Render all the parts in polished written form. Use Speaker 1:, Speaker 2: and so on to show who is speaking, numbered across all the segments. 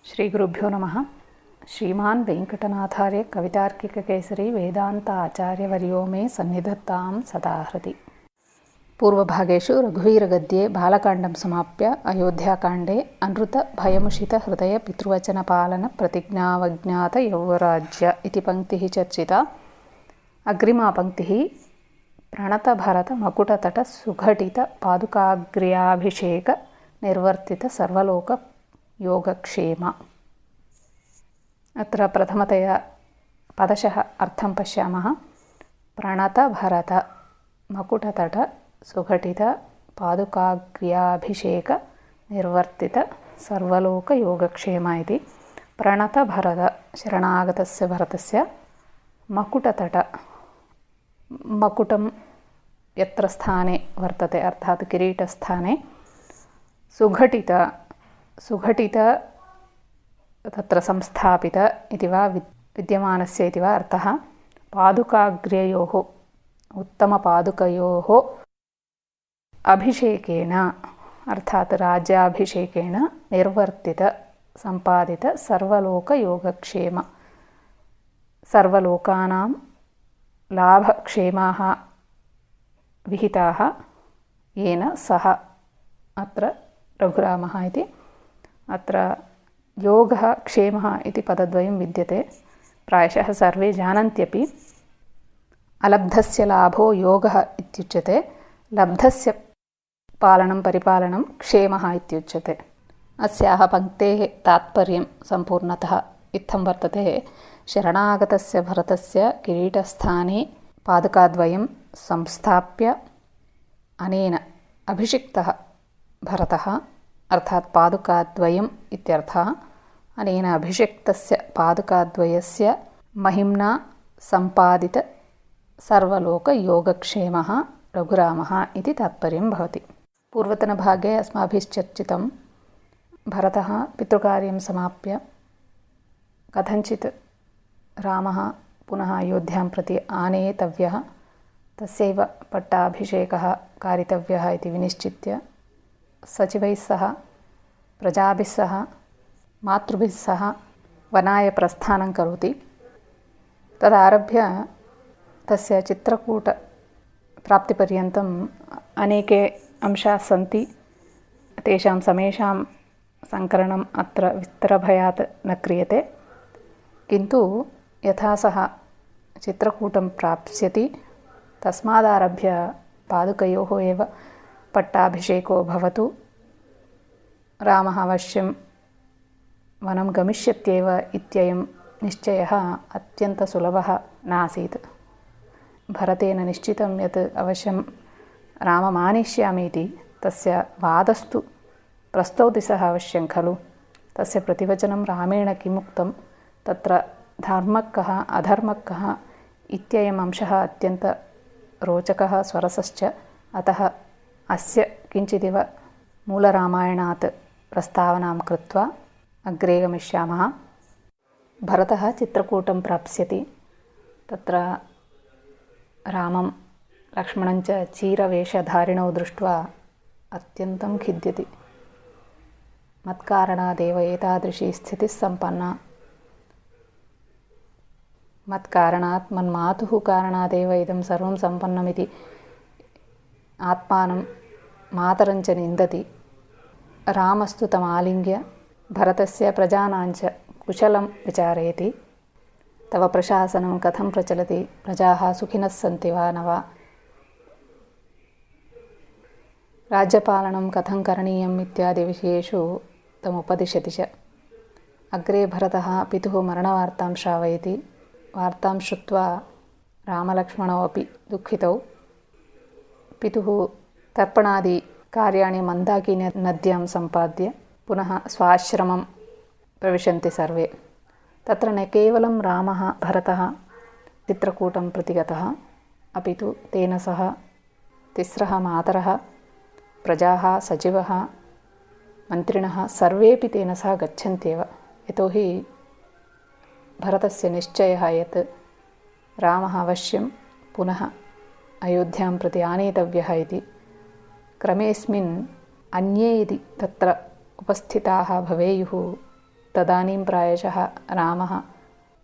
Speaker 1: श्रीगुरुभ्यो नमः। श्रीमान् वेङ्कटनाथार्य कवितार्किककेसरी वेदान्त आचार्यवर्यो मे सन्निधत्तां सदा हृदि। पूर्वभागेषु रघुवीरगद्ये बालकाण्डं समाप्य अयोध्याकाण्डे अनृतभयमुषितहृदयपितृवचनपालनप्रतिज्ञावज्ञातयौवराज्य इति पङ्क्तिः चर्चिता। अग्रिमा पङ्क्तिः प्रणतभरतमकुटतटसुघटितपादुकाग्र्याभिषेकनिर्वर्तितसर्वलोकयोगक्षेम। अत्र प्रथमतया पदशः अर्थं पश्यामः। प्रणतभरतमकुटतटसुघटितपादुकाग्र्याभिषेकनिर्वर्तितसर्वलोकयोगक्षेम इति। प्रणतभरत शरणागतस्य भरतस्य मकुटतट मकुटं यत्र स्थाने वर्तते अर्थात् किरीटस्थाने सुघटित तत्र संस्थापित इति वा विद्यमानस्य इति वा अर्थः। पादुकाग्र्ययोः उत्तमपादुकयोः अभिषेकेन अर्थात् राज्याभिषेकेन निर्वर्तित सम्पादित सर्वलोकयोगक्षेम सर्वलोकानां लाभक्षेमाः विहिताः येन सः अत्र रघुरामः इति। अत्र योगः क्षेमः इति पदद्वयं विद्यते। प्रायशः सर्वे जानन्त्यपि अलब्धस्य लाभो योगः इत्युच्यते, लब्धस्य पालनं परिपालनं क्षेमः इत्युच्यते। अस्याः पङ्क्तेः तात्पर्यं सम्पूर्णतः इत्थं वर्तते। शरणागतस्य भरतस्य किरीटस्थाने पादुकाद्वयं संस्थाप्य अनेन अभिषिक्तः भरतः अर्थात् पादुकाद्वयम् इत्यर्थः। अनेन अभिषिक्तस्य पादुकाद्वयस्य महिम्ना सम्पादित सर्वलोकयोगक्षेमः रघुरामः इति तात्पर्यं भवति। पूर्वतनभागे अस्माभिश्चर्चितं भरतः पितृकार्यं समाप्य कथञ्चित् रामः पुनः अयोध्यां प्रति आनेतव्यः, तस्यैव पट्टाभिषेकः कारितव्यः इति विनिश्चित्य सचिवैः सह प्रजाभिः सह मातृभिः सह वनाय प्रस्थानं करोति। तदारभ्य तस्य चित्रकूटप्राप्तिपर्यन्तम् अनेके अंशाः सन्ति। तेषां समेषां सङ्कलनम् अत्र विस्तरभयात् न क्रियते, किन्तु यथा सः चित्रकूटं प्राप्स्यति तस्मादारभ्य पादुकयोः एव पट्टाभिषेको भवतु, रामः अवश्यं वनं गमिष्यत्येव इत्ययं निश्चयः अत्यन्तसुलभः नासीत्। भरतेन निश्चितं यत् अवश्यं राममानिष्यामि इति। तस्य वादस्तु प्रस्तौति सः अवश्यं खलु। तस्य प्रतिवचनं रामेण किमुक्तं, तत्र धर्मः कः अधर्मः कः इत्ययम् अंशः अत्यन्तरोचकः स्वरसश्च। अतः अस्य किञ्चिदिव मूलरामायणात् प्रस्तावनां कृत्वा अग्रे गमिष्यामः। भरतः चित्रकूटं प्राप्स्यति। तत्र रामं लक्ष्मणं च चीरवेषधारिणौ दृष्ट्वा अत्यन्तं खिद्यति। मत्कारणादेव एतादृशी स्थितिः सम्पन्ना, मत्कारणात् मन्मातुः कारणादेव इदं सर्वं सम्पन्नमिति आत्मानं मातरञ्च निन्दति। रामस्तु तमालिङ्ग्य भरतस्य प्रजानाञ्च कुशलं विचारयति। तव प्रशासनं कथं प्रचलति, प्रजाः सुखिनः सन्ति वा न वा, राज्यपालनं कथं करणीयम् इत्यादि विषयेषु तमुपदिशति च। अग्रे भरतः पितुः मरणवार्तां श्रावयति। वार्तां श्रुत्वा रामलक्ष्मणौ अपि दुःखितौ। पितुः तर्पणादि कार्याणि मन्दाकिनीनद्यां सम्पाद्य पुनः स्वाश्रमं प्रविशन्ति सर्वे। तत्र न केवलं रामः भरतः चित्रकूटं प्रति गतः, अपि तु तेन सह तिस्रः मातरः, प्रजाः, सचिवः, मन्त्रिणः सर्वेपि तेन सह गच्छन्त्येव। यतोहि भरतस्य निश्चयः यत् रामः अवश्यं पुनः अयोध्यां प्रति आनेतव्यः इति। क्रमेऽस्मिन् अन्ये यदि तत्र उपस्थिताः भवेयुः तदानीं प्रायशः रामः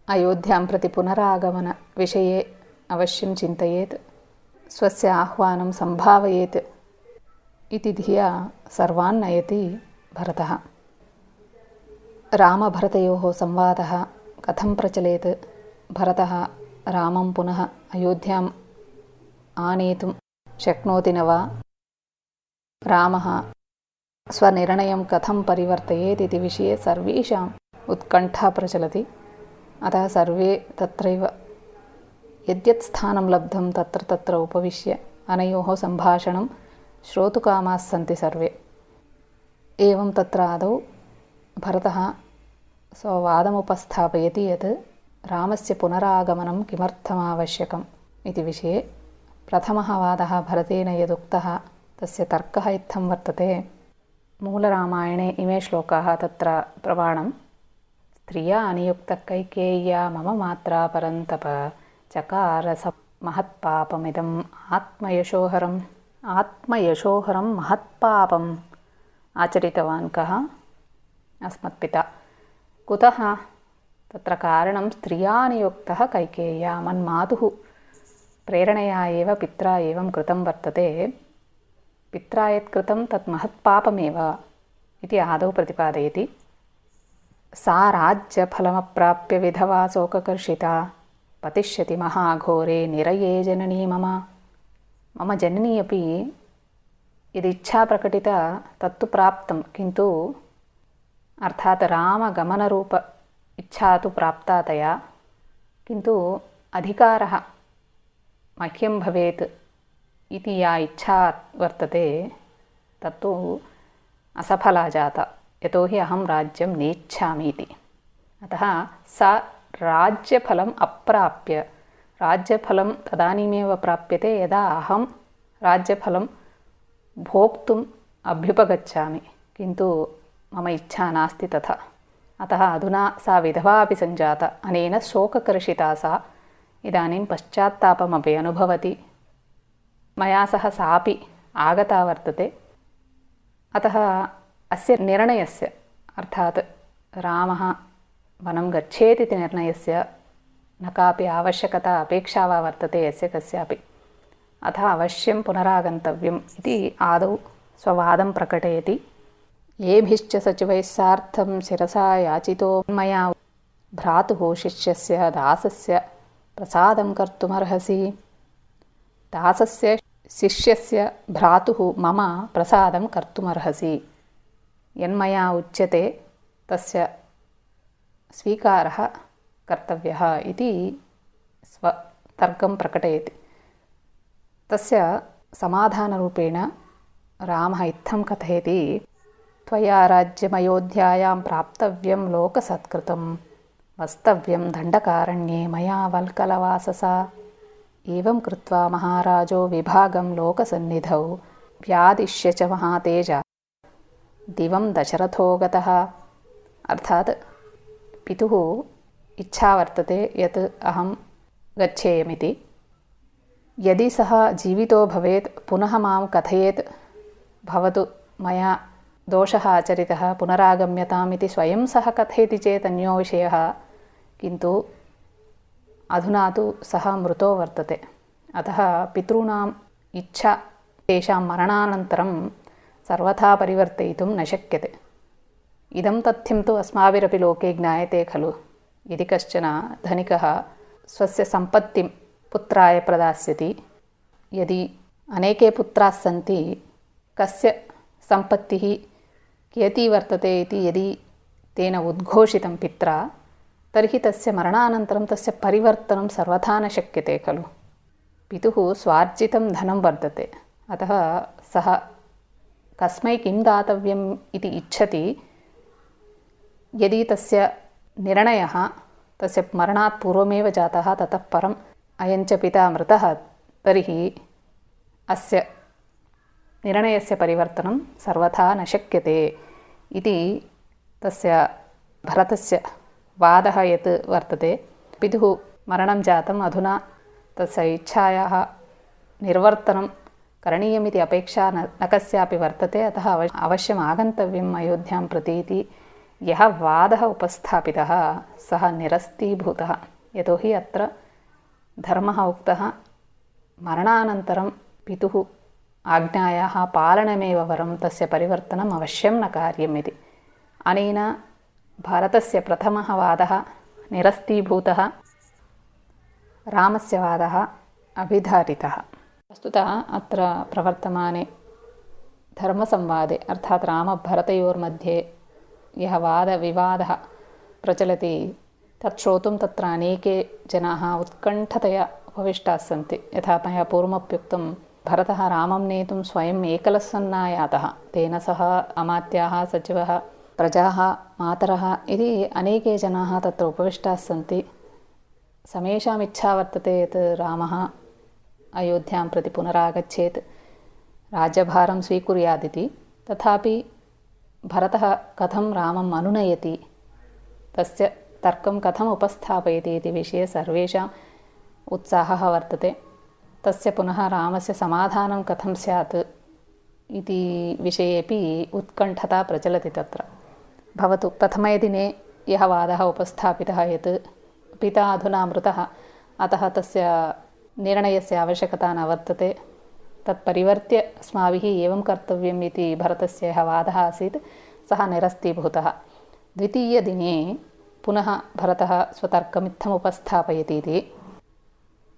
Speaker 1: अयोध्यां प्रति पुनरागमनविषये अवश्यं चिन्तयेत्, स्वस्य आह्वानं सम्भावयेत् इति धिया सर्वान् नयति भरतः। रामभरतयोः संवादः कथं प्रचलेत्, भरतः रामं पुनः अयोध्याम् आनेतुं शक्नोति न वा, रामः स्वनिर्णयं कथं परिवर्तयेत् इति विषये सर्वेषाम् उत्कण्ठा प्रचलति। अतः सर्वे तत्रैव यद्यत् स्थानं लब्धं तत्र तत्र उपविश्य अनयोः सम्भाषणं श्रोतुकामाः सन्ति सर्वे। एवं तत्र आदौ भरतः स्ववादमुपस्थापयति यत् रामस्य पुनरागमनं किमर्थमावश्यकम् इति विषये। प्रथमः वादः भरतेन यदुक्तः तस्य तर्कः इत्थं वर्तते। मूलरामायणे इमे श्लोकाः तत्र प्रमाणं। स्त्रिया अनियुक्तः कैकेय्या मम मात्रा परन्तप चकार स महत्पापमिदम् आत्मयशोहरं महत्पापम् आचरितवान् कः? अस्मत्पिता। कुतः? तत्र कारणं स्त्रिया नियुक्तः कैकेय्या, मन्मातुः प्रेरणया एव पित्रा एवं कृतं वर्तते। पित्रा यत् कृतं तत् महत्पापमेव इति आदौ प्रतिपादयति। सा राज्यफलमप्राप्य विधवा शोककर्षिता पतिष्यति महाघोरे निरये जननी मम जननी अपि यदिच्छा प्रकटिता तत्तु प्राप्तं, किन्तु अर्थात् रामगमनरूप इच्छा तु प्राप्ता तया, किन्तु अधिकारः मह्यं भवेत् इति या इच्छा वर्तते तत्तु असफला जाता, यतोहि अहं राज्यं नेच्छामि इति। अतः सा राज्यफलम् अप्राप्य, राज्यफलं तदानीमेव प्राप्यते यदा अहं राज्यफलं भोक्तुम् अभ्युपगच्छामि, किन्तु मम इच्छा नास्ति तथा। अतः अधुना सा विधवा अपि सञ्जाता, अनेन शोककर्षिता सा इदानीं पश्चात्तापमपि अनुभवति। मया सह सापि आगता वर्तते। अतः अस्य निर्णयस्य, अर्थात् रामः वनं गच्छेत् इति निर्णयस्य न कापि आवश्यकता अपेक्षा वा वर्तते यस्य कस्यापि। अतः अवश्यं पुनरागन्तव्यम् इति आदौ स्ववादं प्रकटयति। येभिश्च सचिवैः सार्धं शिरसा याचितो मया भ्रातुः शिष्यस्य दासस्य प्रसादं कर्तुमर्हसि। दासस्य शिष्यस्य भ्रातुः मम प्रसादं कर्तुमर्हसि। यन्मया उच्यते तस्य स्वीकारः कर्तव्यः इति स्वतर्कं प्रकटयति। तस्य समाधानरूपेण रामः इत्थं कथयति। त्वया राज्यमयोध्यायां प्राप्तव्यं लोकसत्कृतं वस्तव्यं दण्डकारण्ये मया वल्कलवाससा। एवं कृत्वा महाराजो विभागं लोकसन्निधौ व्यादिश्य च महातेजा दिवं दशरथो गतः। अर्थात् पितुः इच्छा वर्तते यत् अहं गच्छेयमिति। यदि सः जीवितो भवेत् पुनः मां कथयेत्, भवतु मया दोषः आचरितः पुनरागम्यताम् इति स्वयं सः कथयति चेत् अन्यो विषयः, किन्तु अधुना तु सः मृतो वर्तते। अतः पितॄणाम् इच्छा तेषां मरणानन्तरं सर्वथा परिवर्तयितुं न शक्यते। इदं तथ्यं तु अस्माभिरपि लोके ज्ञायते खलु। यदि कश्चन धनिकः स्वस्य सम्पत्तिं पुत्राय प्रदास्यति, यदि अनेके पुत्राः सन्ति, कस्य सम्पत्तिः कियती वर्तते इति यदि तेन उद्घोषितं पित्रा, तर्हि तस्य मरणानन्तरं तस्य परिवर्तनं सर्वथा न शक्यते खलु। पितुः स्वार्जितं धनं वर्तते, अतः सः कस्मै किं दातव्यम् इति इच्छति। यदि तस्य निर्णयः तस्य मरणात् पूर्वमेव जातः, ततः परम् अयञ्च पिता मृतः, तर्हि अस्य निर्णयस्य परिवर्तनं सर्वथा न शक्यते इति तस्य भरतस्य वादः यत् वर्तते। पितुः मरणं जातम्, अधुना तस्य इच्छायाः निर्वर्तनं करणीयमिति अपेक्षा न कस्यापि वर्तते। अतः अवश्यम् आगन्तव्यम् अयोध्यां प्रति इति यः वादः उपस्थापितः सः निरस्तीभूतः। यतोहि अत्र धर्मः उक्तः मरणानन्तरं पितुः आज्ञायाः पालनमेव वरं तस्य परिवर्तनम् अवश्यं न कार्यम् इति। अनेन भरतस्य प्रथमः वादः निरस्तीभूतः, रामस्य वादः अभिधारितः। वस्तुतः अत्र प्रवर्तमाने धर्मसंवादे अर्थात् रामभरतयोर्मध्ये यः वादविवादः प्रचलति तत् श्रोतुं तत्र अनेके जनाः उत्कण्ठतया उपविष्टाः सन्ति। यथा मया पूर्वमप्युक्तं, भरतः रामं नेतुं स्वयम् एकलः सन्नायातः, तेन सह अमात्याः, सचिवः, प्रजाः, मातरः इति अनेके जनाः तत्र उपविष्टाः सन्ति। समेषाम् इच्छा वर्तते यत् रामः अयोध्यां प्रति पुनरागच्छेत्, राज्यभारं स्वीकुर्यादिति। तथापि भरतः कथं रामम् अनुनयति, तस्य तर्कं कथम् उपस्थापयति इति विषये सर्वेषाम् उत्साहः वर्तते। तस्य पुनः रामस्य समाधानं कथं स्यात् इति विषयेपि उत्कण्ठता प्रचलति तत्र। भवतु, प्रथमे दिने यः वादः उपस्थापितः यत् पिता अधुना मृतः, अतः तस्य निर्णयस्य आवश्यकता न वर्तते, तत् परिवर्त्य अस्माभिः एवं कर्तव्यम् इति भरतस्य यः वादः आसीत् सः निरस्तीभूतः। द्वितीयदिने पुनः भरतः स्वतर्कमित्थम् उपस्थापयति इति।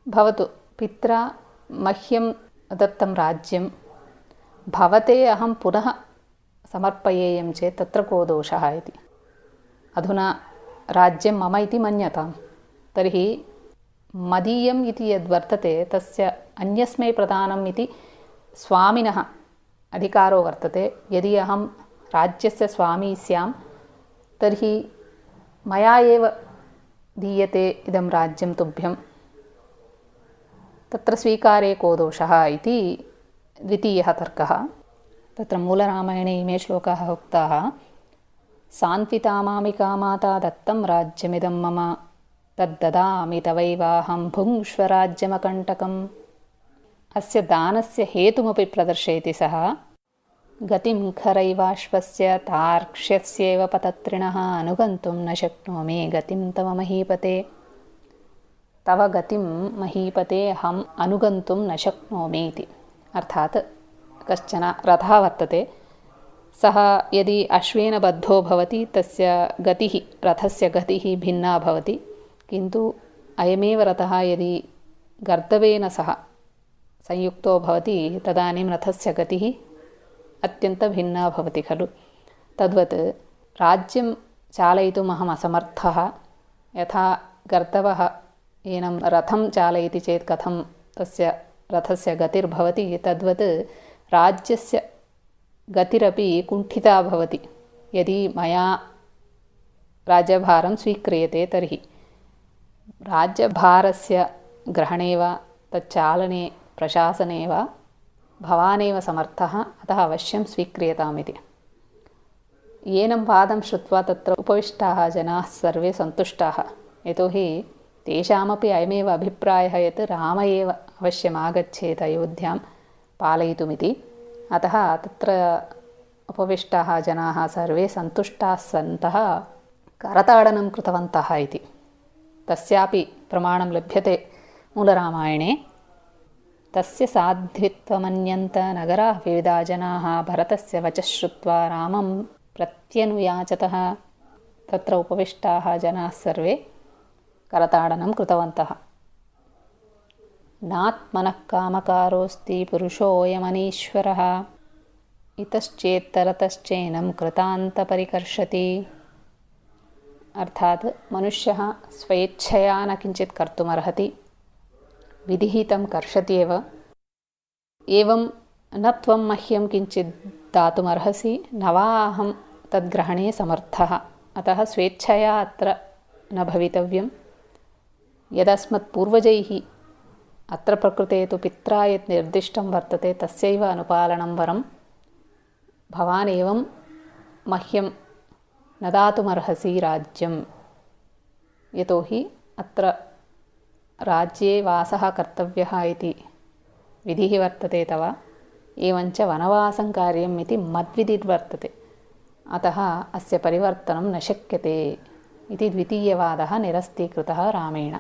Speaker 1: भवतु, पित्रा मह्यं दत्तं राज्यं भवते अहं पुनः समर्पयेयं चेत् तत्र को दोषः इति। अधुना राज्यं मम इति मन्यताम्, तर्हि मदीयम् इति यद्वर्तते तस्य अन्यस्मै प्रदानम् इति स्वामिनः अधिकारो वर्तते। यदि अहं राज्यस्य स्वामी स्यां तर्हि मया एव दीयते इदं राज्यं तुभ्यं, तत्र स्वीकारे को दोषः इति द्वितीयः तर्कः। तत्र मूलरामायणे इमे श्लोकाः उक्ताः। सान्त्विता माता दत्तं राज्यमिदं मम तद्ददामि तवैवाहं भुङ्क्ष्व राज्यमकण्टकम्। अस्य दानस्य हेतुमपि प्रदर्शयति सः। गतिं खरैवाश्वस्य तार्क्ष्यस्यैव पतत्रिणः अनुगन्तुं न शक्नोमि गतिं तव महीपते। तव गतिं महीपते अहम् अनुगन्तुं न शक्नोमि इति। अर्थात् कश्चन रथः वर्तते, सः यदि अश्वेन बद्धो भवति तस्य गतिः, रथस्य गतिः भिन्ना भवति, किन्तु अयमेव रथः यदि गर्दभेन सह संयुक्तो भवति तदानीं रथस्य गतिः अत्यन्तभिन्ना भवति खलु। तद्वत् राज्यं चालयितुम् अहम् असमर्थः। यथा गर्दभः एनं रथं चालयति चेत् कथं तस्य रथस्य गतिर्भवति, तद्वत् राज्यस्य गतिरपि कुण्ठिता भवति यदि मया राज्यभारं स्वीक्रियते तर्हि। राज्यभारस्य ग्रहणे वा तच्चालने प्रशासने वा भवानेव समर्थः, अतः अवश्यं स्वीक्रियतामिति। एनं वादं श्रुत्वा तत्र उपविष्टाः जनाः सर्वे सन्तुष्टाः। यतोहि तेषामपि अयमेव अभिप्रायः यत् राम एव अवश्यम् आगच्छेत् अयोध्यां पालयितुमिति। अतः तत्र उपविष्टाः जनाः सर्वे सन्तुष्टाः सन्तः करताडनं कृतवन्तः इति। तस्यापि प्रमाणं लभ्यते मूलरामायणे। तस्य साध्वित्वमन्यन्त नगराः विविधा जनाः भरतस्य वचः श्रुत्वा रामं प्रत्यनुयाचतः। तत्र उपविष्टाः जनाः सर्वे करताडनं कृतवन्तः। नात्मनः कामकारोऽस्ति पुरुषोऽयमनीश्वरः इतश्चेत्तरतश्चैनं कृतान्तपरिकर्षति। अर्थात् मनुष्यः स्वेच्छया न किञ्चित् कर्तुमर्हति, विधिहितं कर्षत्येव। एवं न त्वं मह्यं किञ्चित् दातुमर्हसि न वा अहं तद्ग्रहणे समर्थः। अतः स्वेच्छया अत्र न भवितव्यं। यदस्मत्पूर्वजैः अत्र प्रकृते तु पित्रा यत् निर्दिष्टं वर्तते तस्यैव अनुपालनं वरं। भवान् एवं मह्यं न दातुमर्हसि राज्यं, यतोहि अत्र राज्ये वासः कर्तव्यः इति विधिः वर्तते तव। एवञ्च वनवासं कार्यम् इति मद्विधिर्वर्तते। अतः अस्य परिवर्तनं न शक्यते इति द्वितीयवादः निरस्तीकृतः रामेण।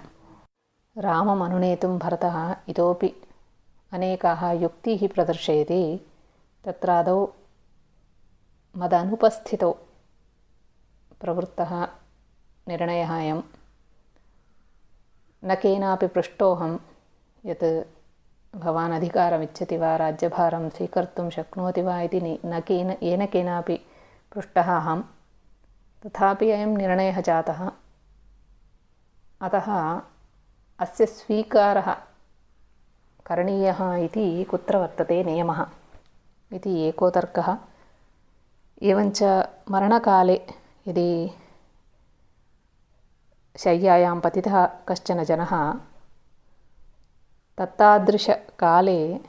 Speaker 1: रामम् अनुनेतुं भरतः इतोपि अनेकाः युक्तीः प्रदर्शयति। तत्रादौ मदनुपस्थितौ प्रवृत्तः निर्णयः अयं, न केनापि पृष्टोऽहं यत् भवान् अधिकारमिच्छति वा, राज्यभारं स्वीकर्तुं शक्नोति वा इति येन केनापि पृष्टः अहं, तथापि अयं निर्णयः जातः। अतः अस्य स्वीकारः करणीयः इति कुत्र वर्तते नियमः इति एको तर्कः। एवञ्च मरणकाले यदि शय्यायां पतितः कश्चन जनः, तत्तादृशकाले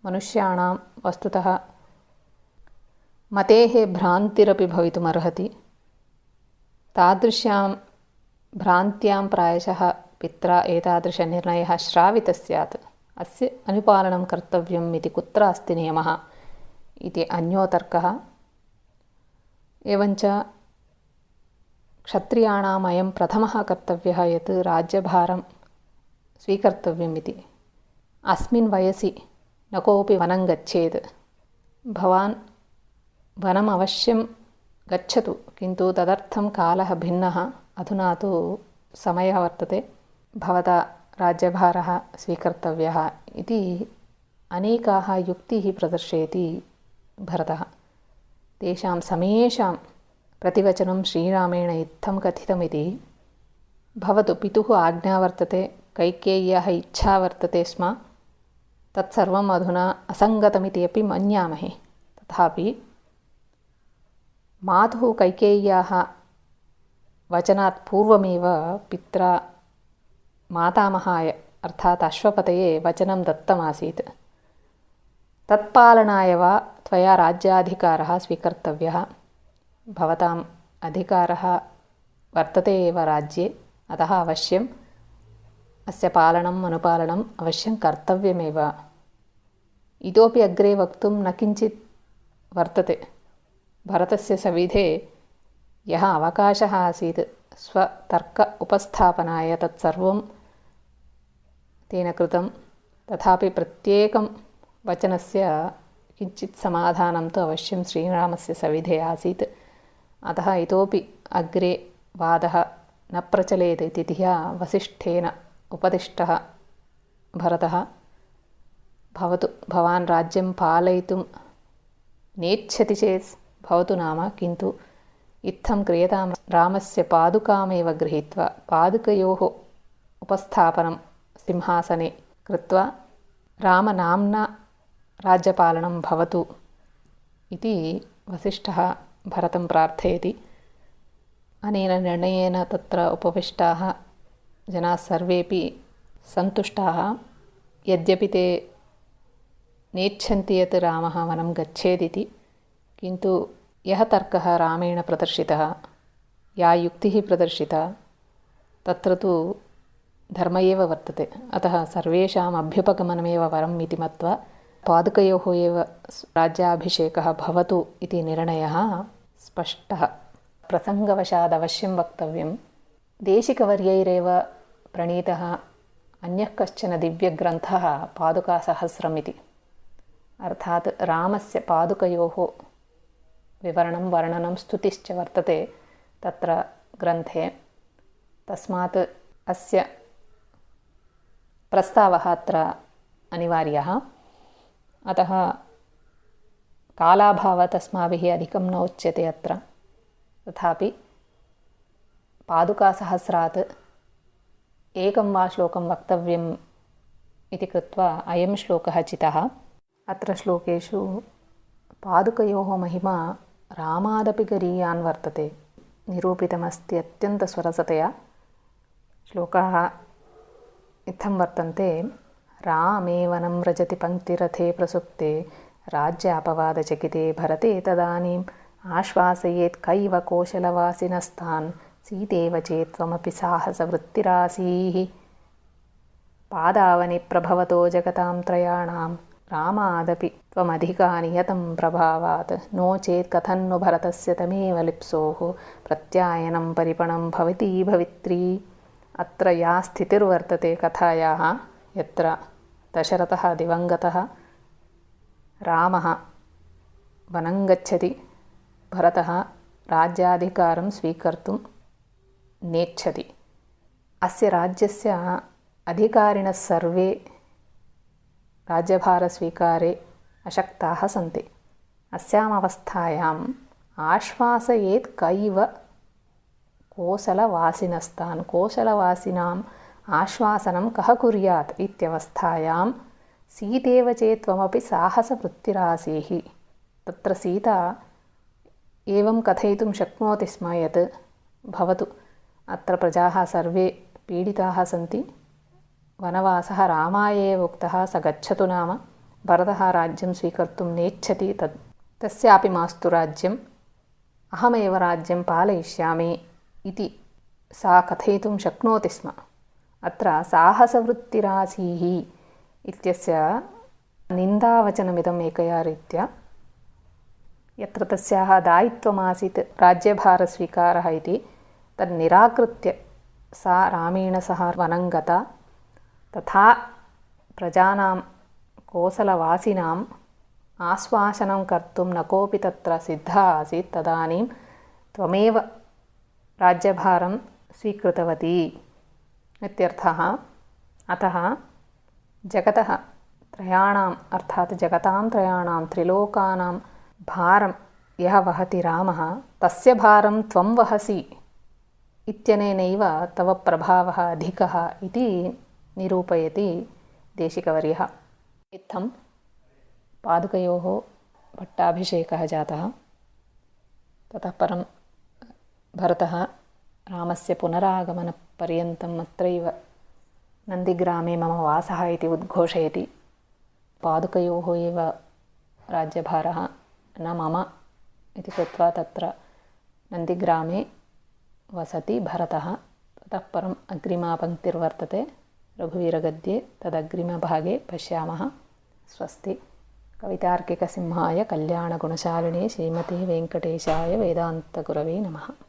Speaker 1: मनुष्याणां वस्तुतः मतेः भ्रान्तिरपि भवितुमर्हति। तादृश्यां भ्रान्त्यां प्रायशः पित्रा एतादृशनिर्णयः श्रावितः स्यात्। अस्य अनुपालनं कर्तव्यम् इति कुत्र अस्ति नियमः इति अन्यो तर्कः। एवञ्च क्षत्रियाणाम् अयं प्रथमः कर्तव्यः यत् राज्यभारं स्वीकर्तव्यम् इति। अस्मिन् वयसि न कोऽपि वनं गच्छेत्। भवान् वनम् अवश्यं गच्छतु, किन्तु तदर्थं कालः भिन्नः। अधुना तु समयः वर्तते, भवता राज्यभारः स्वीकर्तव्यः इति अनेकाः युक्तिः प्रदर्शयति भरतः। तेषां समेषां प्रतिवचनं श्रीरामेण इत्थं कथितमिति। भवतु, पितुः आज्ञा वर्तते, कैकेय्याः इच्छा वर्तते स्म, तत्सर्वम् अधुना असङ्गतमिति अपि मन्यामहे। तथापि मातुः कैकेय्याः वचनात् पूर्वमेव पित्रा मातामहाय अर्थात् अश्वपतये वचनं दत्तमासीत्। तत्पालनाय वा त्वया राज्याधिकारः स्वीकर्तव्यः। भवताम् अधिकारः वर्तते एव राज्ये, अतः अवश्यम् अस्य पालनम् अनुपालनम् अवश्यं कर्तव्यमेव। इतोपि अग्रे वक्तुं न किञ्चित् वर्तते। भरतस्य सविधे यः अवकाशः आसीत् स्वतर्क उपस्थापनाय, तत्सर्वं तेन कृतं। तथापि प्रत्येकं वचनस्य किञ्चित् समाधानं तु अवश्यं श्रीरामस्य सविधे आसीत्। अतः इतोपि अग्रे वादः न प्रचलेत् इति धिया वसिष्ठेन उपदिष्टः भरतः। भवतु, भवान् राज्यं पालयितुं नेच्छति चेत् भवतु नाम, किन्तु इत्थं क्रियतां रामस्य पादुकामेव गृहीत्वा पादुकयोः उपस्थापनं सिंहासने कृत्वा रामनाम्ना राज्यपालनं भवतु इति वसिष्ठः भरतं प्रार्थयति। अनेन निर्णयेन तत्र उपविष्टाः जनाः सर्वेपि सन्तुष्टाः। यद्यपि ते नेच्छन्ति यत् रामः वनं गच्छेदिति, किन्तु यः तर्कः रामेण प्रदर्शितः, या युक्तिः प्रदर्शिता, तत्र तु धर्म एव वर्तते। अतः सर्वेषाम् अभ्युपगमनमेव वरम् इति मत्वा पादुकयोः एव राज्याभिषेकः भवतु इति निर्णयः स्पष्टः। प्रसङ्गवशादवश्यं वक्तव्यं, देशिकवर्यैरेव प्रणीतः अन्यः कश्चन दिव्यग्रन्थः पादुकासहस्रम् इति। अर्थात् रामस्य पादुकयोः विवरणं, वर्णनं, स्तुतिश्च वर्तते तत्र ग्रन्थे। तस्मात् अस्य प्रस्तावः अत्र अनिवार्यः। अतः कालाभावात् अस्माभिः अधिकं न उच्यते अत्र। तथापि पादुकासहस्रात् एकं वा श्लोकं वक्तव्यम् इति कृत्वा अयं श्लोकः चितः। अत्र श्लोकेषु पादुकयोः महिमा रामादपि गरीयान् वर्तते निरूपितमस्ति अत्यन्तस्वरसतया। श्लोकाः इत्थं वर्तन्ते। रामे वनं व्रजति पङ्क्तिरथे प्रसुप्ते राज्यापवादचकिते भरते तदानीम् आश्वासयेत् कैव कोशलवासिनस्तान् सीतेव चेत्त्वमपि साहसवृत्तिरासीः। पादावनि प्रभवतो जगतां त्रयाणां रामादपि त्वमधिका नियतं प्रभावात् नो चेत् कथन्नु भरतस्य तमेव लिप्सोः प्रत्यायनं परिपणं भवती भवित्री। अत्र या स्थितिर्वर्तते कथायाः, यत्र दशरथः दिवङ्गतः, रामः वनं गच्छति, भरतः राज्याधिकारं स्वीकर्तुं नेच्छति। अस्य राज्यस्य अधिकारिणः सर्वे राज्यभारस्वीकारे अशक्ताः सन्ति। अस्यामवस्थायाम् आश्वासयेत् कैव कोसलवासिनस्तान्, कोसलवासिनाम् आश्वासनं कः कुर्यात् इत्यवस्थायां सीतेव चेत् त्वमपि साहसवृत्तिरासीः। तत्र सीता एवं कथयितुं शक्नोति स्म यत् भवतु, अत्र प्रजाः सर्वे पीडिताः सन्ति, वनवासः रामाय एव उक्तः, स गच्छतु नाम, भरतः राज्यं स्वीकर्तुं नेच्छति, तस्यापि मास्तु राज्यम्, अहमेव राज्यं पालयिष्यामि इति सा कथयितुं शक्नोति स्म। अत्र साहसवृत्तिरासीः इत्यस्य निन्दावचनमिदम् एकया रीत्या। यत्र तस्याः दायित्वमासीत् राज्यभारस्वीकारः इति, तन्निराकृत्य सा रामेण सह वनं गता, तथा प्रजानां कोसलवासिनाम् आश्वासनं कर्तुं न कोऽपि तत्र सिद्धः आसीत्। तदानीं त्वमेव राज्यभारं स्वीकृतवती इत्यर्थः। अतः जगतः त्रयाणाम् अर्थात् जगतां त्रयाणां त्रिलोकानां भारं यः वहति रामः, तस्य भारं त्वं वहसि इत्यनेनैव तव प्रभावः अधिकः इति निरूपयति देशिकवर्यः। इत्थं पादुकयोः पट्टाभिषेकः जातः। ततः परं भरतः रामस्य पुनरागमनपर्यन्तम् अत्रैव नन्दिग्रामे मम वासः इति उद्घोषयति। पादुकयोः एव राज्यभारः न मम इति कृत्वा तत्र नन्दिग्रामे वसति भरतः। ततः परम् अग्रिमा पङ्क्तिर्वर्तते रघुवीरगद्ये, तदग्रिमभागे पश्यामः। स्वस्ति। कवितार्किकसिंहाय कल्याणगुणशालिने श्रीमते वेङ्कटेशाय वेदान्तगुरवे नमः।